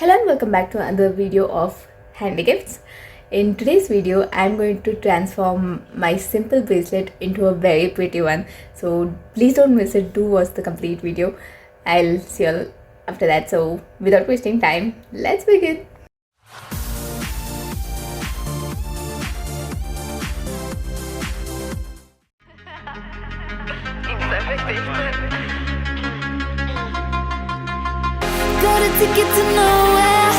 Hello and welcome back to another video of handy gifts. In today's video, I'm going to transform my simple bracelet into a very pretty one. So please don't miss it. Do watch the complete video. I'll see you all after that. So without wasting time, let's begin. Got a ticket to nowhere.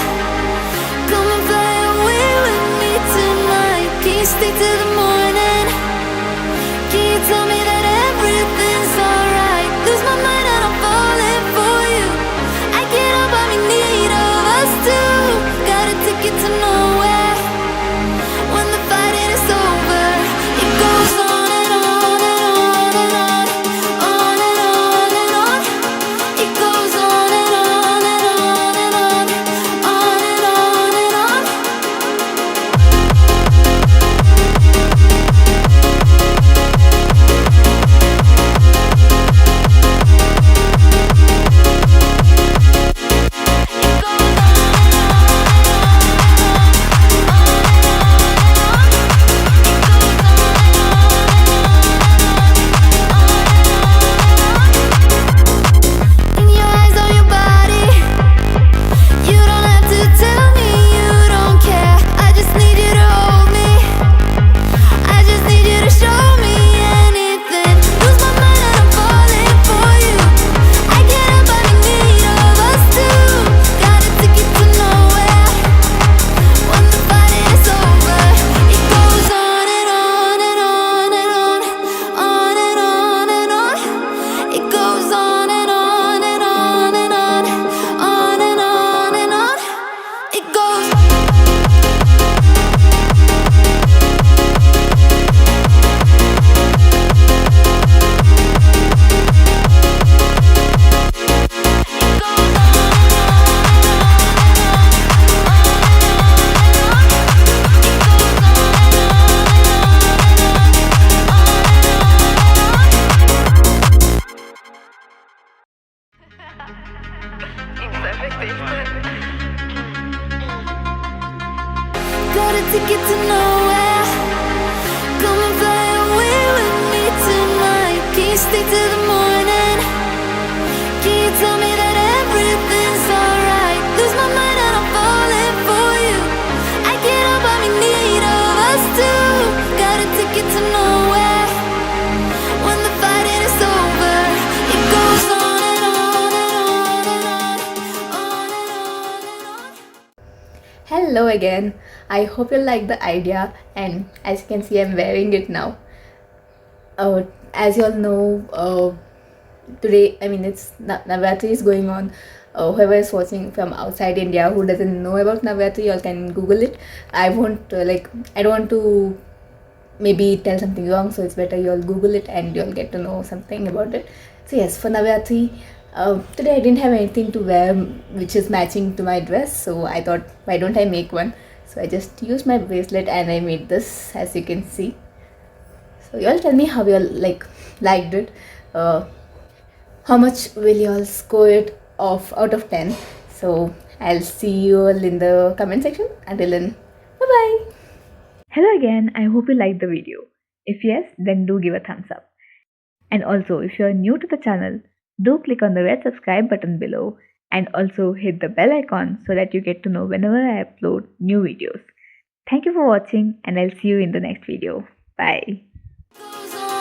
Come and fly away with me tonight. Can you stay till the morning? Can you tell me that everything's alright? Lose my mind and I'm falling for you. I can't help but be in need of us two. Got a ticket to nowhere. When the fighting is over, it goes on and on and on and on, on and on and on. It goes on and on and on and on, on and on and on. In your eyes, on your body, you don't have to tell me you don't care. I just need you to hold me. I just need you to show me anything. Lose my mind and I'm falling for you. I can't help but be in need of us two. Got a ticket to nowhere. When the fighting is over, it goes on and on and on and on, on and on and on. It goes on and on and on and on, on and on and on. It goes. Got a ticket to nowhere. Come and fly away with me tonight. Can you stay till the morning? Can you tell me that everything's alright? Lose my mind and I'm falling for you. I can't help but be in need of us two. Got a ticket to nowhere. When the fighting is over, it goes on and on and on and on, on and on and on. Hello again. I hope you like the idea, and as you can see, I'm wearing it now. As you all know, today, it's Navratri is going on. Whoever is watching from outside India who doesn't know about Navratri, you all can Google it. I won't I don't want to maybe tell something wrong, so it's better you all Google it and you'll get to know something about it. So yes, for Navratri, today I didn't have anything to wear which is matching to my dress, so I thought, why don't I make one? So I just used my bracelet and I made this, as you can see. So you all tell me how you all liked it. How much will you all score it off out of 10? So I'll see you all in the comment section. Until then, bye bye. Hello again. I hope you liked the video. If yes, then do give a thumbs up. And also, if you are new to the channel, do click on the red subscribe button below and also hit the bell icon so that you get to know whenever I upload new videos. Thank you for watching, and I'll see you in the next video. Bye. Goes on